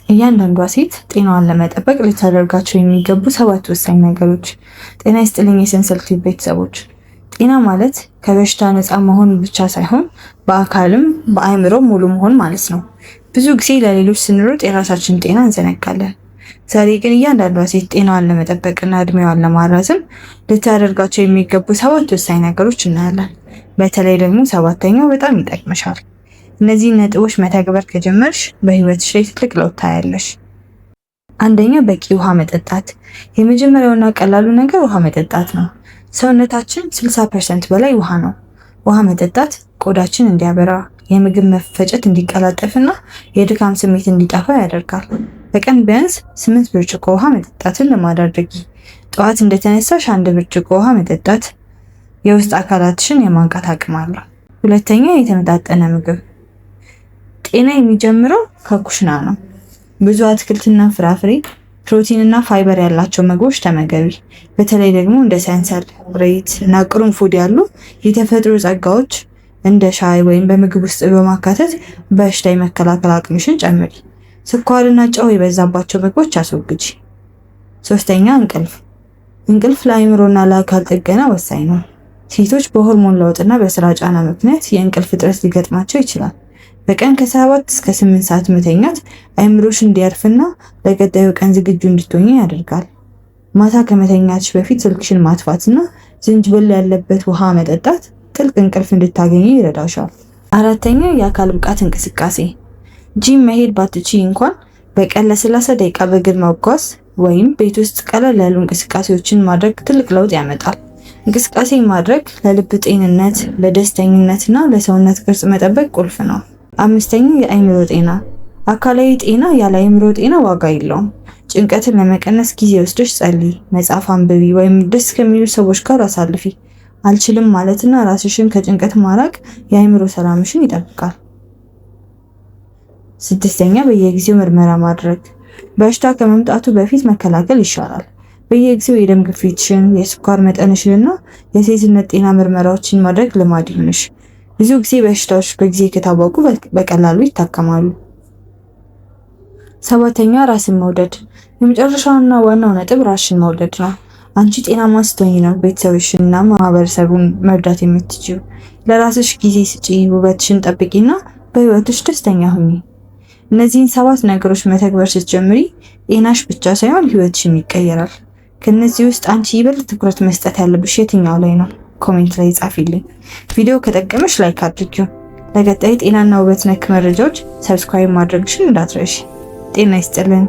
እያንዳንዷ ሴት ጤናዋን ለመጠበቅ ልታደርጋቸው የሚገቡ 7 ወሳኝ ነገሮች። ጤና ይስጥልኝ የሰንሰለት ቤተሰቦች። ጤና ማለት ከበሽታ ነፃ መሆን ብቻ ሳይሆን በአካልም በአእምሮ ሙሉ መሆን ማለት ነው። ብዙ ጊዜ ለሌሎች ስንሮጥ የራሳችን ጤና እንዘነጋለን። ዛሬ ግን እያንዳንዷ ሴት ጤናዋን ለመጠበቅና እድሜዋን ለማራዘም ልታደርጋቸው የሚገቡ 7 ወሳኝ ነገሮች እናያለን። በተለይ ደግሞ 7ኛው በጣም ይጠቅምሻል። እነዚህን ነጥቦች መተግበር ከጀመርሽ በህይወትሽ ላይ ትልቅ ለውጥ ታያለሽ። አንደኛ፣ በቂ ውሃ መጠጣት። የመጀመሪያውና ቀላሉ ነገር ውሃ መጠጣት ነው። ሰውነታችን 60% በላይ ውሃ ነው። ውሃ መጠጣት ቆዳችን እንዲያበራ፣ የምግብ መፈጨት እንዲቀላጠፍና የድካም ስሜት እንዲጠፋ ያደርጋል። በቀን ቢያንስ 8 ብርጭቆ ውሃ መጠጣትን ልማድ አድርጊ። ጠዋት እንደተነሳሽ 1 ብርጭቆ ውሃ መጠጣት የውስጥ አካላትሽን የማንቃት አቅም አለው። ሁለተኛ፣ የተመጣጠነ ምግብ። ጤና የሚጀምረው ከኩሽና ነው። ብዙ አትክልትና ፍራፍሬ፣ ፕሮቲንና ፋይበር ያላቸው ምግቦች ተመገቢ። በተለይ ደግሞ እንደ ሰንሰለት እና ቅርንፉድ ያሉ የተፈጥሮ ጸጋዎች እንደ ሻይ ወይም በምግብ ውስጥ በማካተት በሽታ የመከላከል አቅምሽን ጨምሪ። ስኳርና ጨው የበዛባቸው ምግቦች አስወግጂ። ሶስተኛ፣ እንቅልፍ። እንቅልፍ ለአእምሮና ለአካል ጥገና ወሳኝ ነው። ሴቶች በሆርሞን ለውጥና በስራ ጫና ምክንያት የእንቅልፍ እጥረት ሊገጥማቸው ይችላል። በቀን ከ7 እስከ 8 ሰዓት መተኛት አእምሮሽ እንዲያርፍና ለቀጣዩ ቀን ዝግጁ እንድትሆኚ ያደርጋል። ማታ ከመተኛትሽ በፊት ስልክሽን ማጥፋትና ዝንጅብል ያለበት ውሃ መጠጣት ጥልቅ እንቅልፍ እንድታገኚ ይረዳሻል። አራተኛ፣ የአካል ብቃት እንቅስቃሴ። ጂም መሄድ ባትችይ እንኳን በቀን ለ30 ደቂቃ በእግር መጓዝ ወይም ቤት ውስጥ ቀለል ያሉ እንቅስቃሴዎችን ማድረግ ትልቅ ለውጥ ያመጣል። እንቅስቃሴ ማድረግ ለልብ ጤንነት፣ ለደስተኝነትና ለሰውነት ቅርጽ መጠበቅ ቁልፍ ነው። አምስተኛ፣ የአእምሮ ጤና። አካላዊ ጤና ያለ አእምሮ ጤና ዋጋ የለውም። ጭንቀትን ለመቀነስ ጊዜ ወስደሽ ጸልይ፣ መጽሐፍ አንብቢ ወይም ደስ ከሚሉ ሰዎች ጋር አሳልፊ። አልችልም ማለትና ራስሽን ከጭንቀት ማራቅ የአእምሮ ሰላምሽን ይጠብቃል። ስድስተኛ፣ በየጊዜው ምርመራ ማድረግ። በሽታ ከመምጣቱ በፊት መከላከል ይሻላል። በየጊዜው የደም ግፊትሽን፣ የስኳር መጠንሽንና የሴትነት ጤና ምርመራዎችን ማድረግ ልማድ ይሁንሽ። ብዙ ጊዜ በሽታዎች በጊዜ ከታወቁ በቀላሉ ይታከማሉ። ሰባተኛ፣ ራስን መውደድ። የመጨረሻውና ዋናው ነጥብ ራስሽን መውደድ ነው። አንቺ ጤናማ ስትሆኚ ነው ቤተሰብሽንና ማህበረሰቡን መርዳት የምትችይው። ለራስሽ ጊዜ ስጪ፣ ውበትሽን ጠብቂና በህይወትሽ ደስተኛ ሁኚ። እነዚህን 7 ነገሮች መተግበር ስትጀምሪ ጤናሽ ብቻ ሳይሆን ህይወትሽም ይቀየራል። ከነዚህ ውስጥ አንቺ ይበልጥ ትኩረት መስጠት ያለብሽ የትኛው ላይ ነው? ኮሜንት ላይ ጻፊልኝ። ቪዲዮ ከጠቀመሽ ላይክ አድርጊው። ለቀጣይ ጤናና ውበት ነክ መረጃዎች ሰብስክራይብ ማድረግሽን እንዳትረሺ። ጤና ይስጥልን።